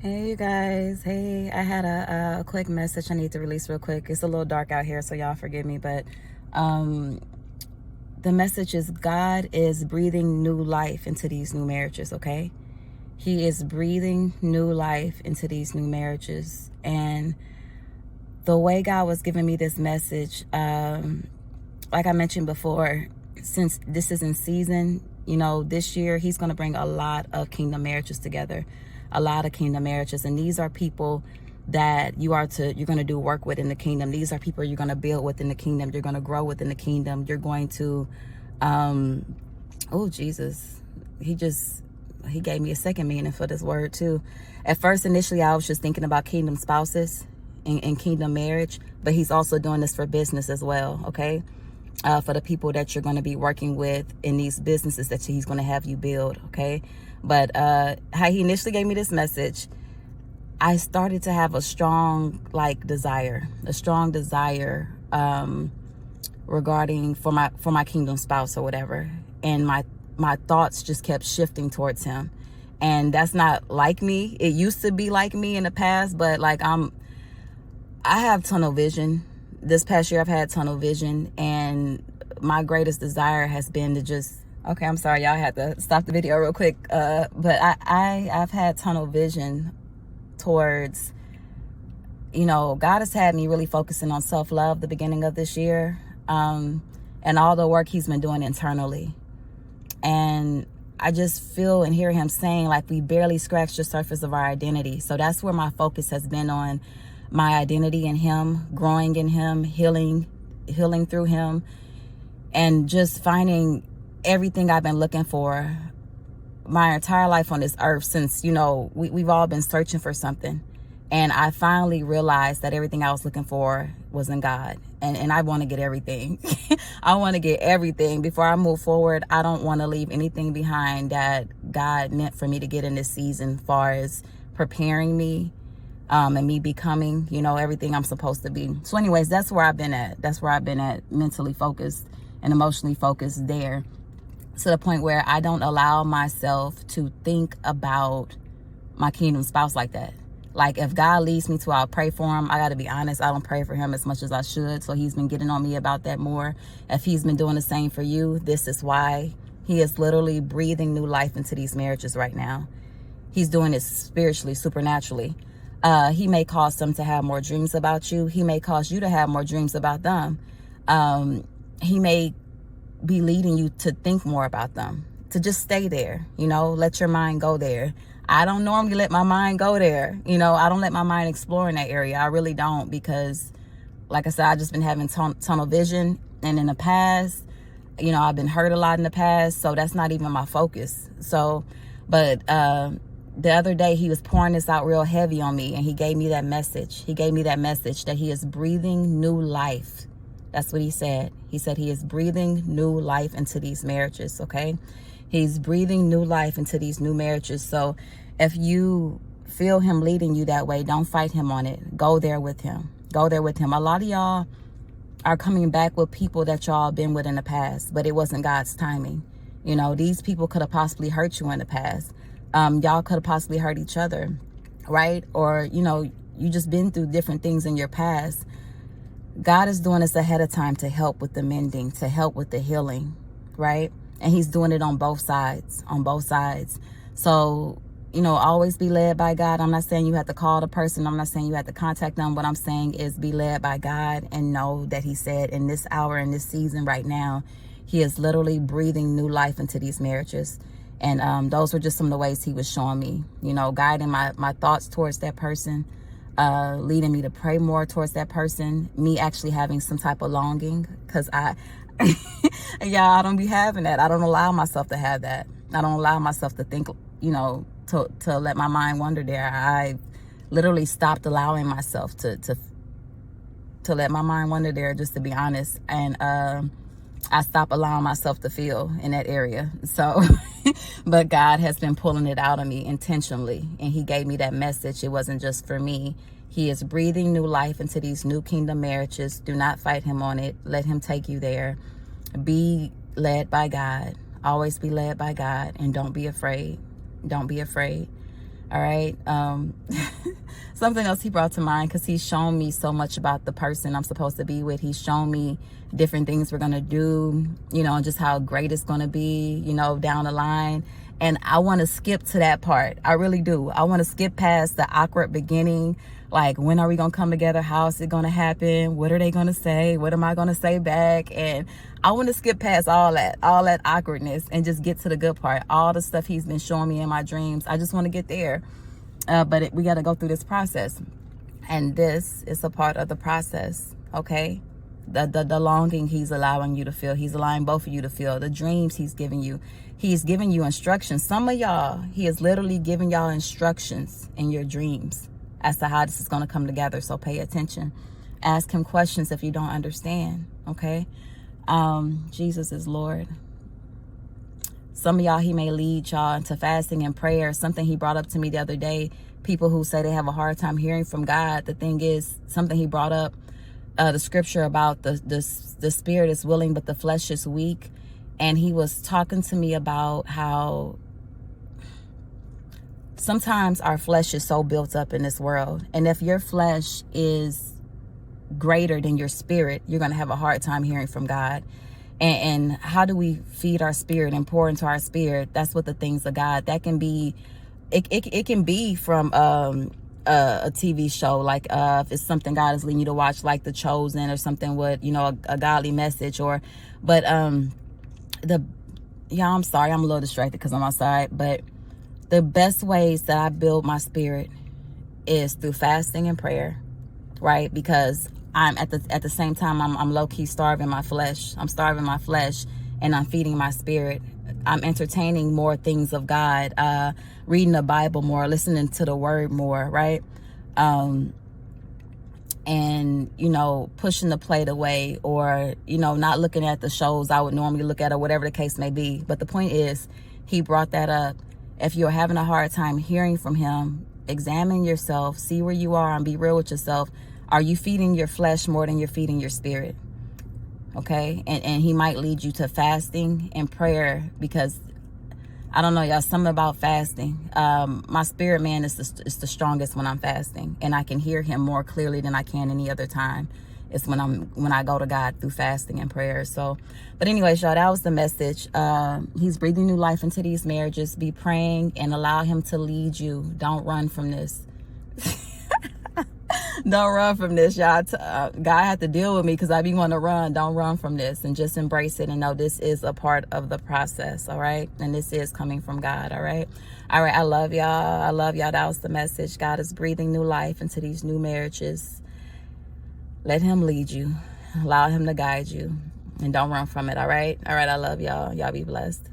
Hey you guys, hey, I had a quick message I need to release real quick. It's a little dark out here, so y'all forgive me, but um, the message is God is breathing new life into these new marriages, okay? He is breathing new life into these new marriages. And the way God was giving me this message, like I mentioned before, since this is in season, this year he's going to bring a lot of kingdom marriages together, a lot of kingdom marriages. And these are people that you're going to do work with in the kingdom. These are people you're going to build within the kingdom. You're going to grow within the kingdom. You're going to, oh, Jesus, he gave me a second meaning for this word too. At first, initially, I was just thinking about kingdom spouses and kingdom marriage, but he's also doing this for business as well, okay? For the people that you're going to be working with in these businesses that he's going to have you build, okay? But how he initially gave me this message, I started to have a strong desire regarding for my kingdom spouse or whatever, and my thoughts just kept shifting towards him. And that's not like me. It used to be like me in the past, but I have tunnel vision. This past year I've had tunnel vision, and my greatest desire has been to just, okay, I'm sorry, y'all, had to stop the video real quick. But I've had tunnel vision towards, God has had me really focusing on self-love the beginning of this year, and all the work he's been doing internally. And I just feel and hear him saying, we barely scratched the surface of our identity. So that's where my focus has been on, my identity in him, growing in him, healing through him, and just finding everything I've been looking for my entire life on this earth since, we've all been searching for something. And I finally realized that everything I was looking for was in God. And I want to get everything. I want to get everything. Before I move forward, I don't want to leave anything behind that God meant for me to get in this season, far as preparing me, and me becoming, everything I'm supposed to be. So anyways, that's where I've been at. That's where I've been at, mentally focused and emotionally focused there, to the point where I don't allow myself to think about my kingdom spouse like that. If God leads me to, I'll pray for him. I got to be honest, I don't pray for him as much as I should. So he's been getting on me about that more. If he's been doing the same for you, this is why. He is literally breathing new life into these marriages right now. He's doing it spiritually, supernaturally. He may cause them to have more dreams about you. He may cause you to have more dreams about them. He may be leading you to think more about them, to just stay there, let your mind go there. I don't normally let my mind go there. I don't let my mind explore in that area. I really don't, because like I said, I've just been having tunnel vision. And in the past, I've been hurt a lot in the past. So that's not even my focus. So, but the other day he was pouring this out real heavy on me, and he gave me that message. He gave me that message that he is breathing new life. That's what he said. He said he is breathing new life into these marriages, okay? He's breathing new life into these new marriages. So if you feel him leading you that way, don't fight him on it. Go there with him. Go there with him. A lot of y'all are coming back with people that y'all been with in the past, but it wasn't God's timing. These people could have possibly hurt you in the past. Y'all could have possibly hurt each other, right? Or, you just been through different things in your past. God is doing this ahead of time to help with the mending, to help with the healing, right? And he's doing it on both sides, So, always be led by God. I'm not saying you have to call the person. I'm not saying you have to contact them. What I'm saying is be led by God, and know that he said in this hour, in this season right now, he is literally breathing new life into these marriages. And those were just some of the ways he was showing me, guiding my thoughts towards that person, leading me to pray more towards that person, me actually having some type of longing, because I don't be having that. I don't allow myself to have that. I don't allow myself to think, to let my mind wander there. I literally stopped allowing myself to let my mind wander there, just to be honest. And I stopped allowing myself to feel in that area. So, but God has been pulling it out of me intentionally. And he gave me that message. It wasn't just for me. He is breathing new life into these new kingdom marriages. Do not fight him on it. Let him take you there. Be led by God. Always be led by God. And don't be afraid. Don't be afraid. All right. Something else he brought to mind, because he's shown me so much about the person I'm supposed to be with. He's shown me different things we're going to do, you know, and just how great it's going to be, you know, down the line. And I want to skip to that part. I really do. I want to skip past the awkward beginning. Like, when are we going to come together? How is it going to happen? What are they going to say? What am I going to say back? And I want to skip past all that awkwardness and just get to the good part. All the stuff he's been showing me in my dreams. I just want to get there. But we got to go through this process. And this is a part of the process, okay? The longing he's allowing you to feel. He's allowing both of you to feel. The dreams he's giving you. He's giving you instructions. Some of y'all, he is literally giving y'all instructions in your dreams as to how this is going to come together. So pay attention. Ask him questions if you don't understand, okay? Jesus is Lord. Some of y'all, he may lead y'all into fasting and prayer. Something he brought up to me the other day, people who say they have a hard time hearing from God. The thing is, something he brought up, the scripture about the spirit is willing, but the flesh is weak. And he was talking to me about how sometimes our flesh is so built up in this world. And if your flesh is greater than your spirit, you're going to have a hard time hearing from God. And how do we feed our spirit and pour into our spirit? That's what the things of God, that can be, it can be from a TV show, like if it's something God is leading you to watch, like The Chosen or something with, you know, a godly message. But I'm sorry, I'm a little distracted because I'm outside. But the best ways that I build my spirit is through fasting and prayer, right? Because I'm at the same time, I'm low-key starving my flesh. I'm starving my flesh and I'm feeding my spirit. I'm entertaining more things of God, reading the Bible more, listening to the word more, right? And, you know, pushing the plate away, or, you know, not looking at the shows I would normally look at, or whatever the case may be. But the point is, he brought that up. If you're having a hard time hearing from him, examine yourself, see where you are, and be real with yourself. Are you feeding your flesh more than you're feeding your spirit? Okay? And he might lead you to fasting and prayer, because I don't know, y'all, something about fasting. My spirit man is the strongest when I'm fasting, and I can hear him more clearly than I can any other time. It's when I go to God through fasting and prayer. So, but anyways, y'all, that was the message. He's breathing new life into these marriages. Be praying and allow him to lead you. Don't run from this. Don't run from this, y'all. God had to deal with me because I be wanting to run. Don't run from this, and just embrace it and know this is a part of the process, all right? And this is coming from God, all right? All right, I love y'all. I love y'all. That was the message. God is breathing new life into these new marriages. Let him lead you. Allow him to guide you. And don't run from it, all right? All right, I love y'all. Y'all be blessed.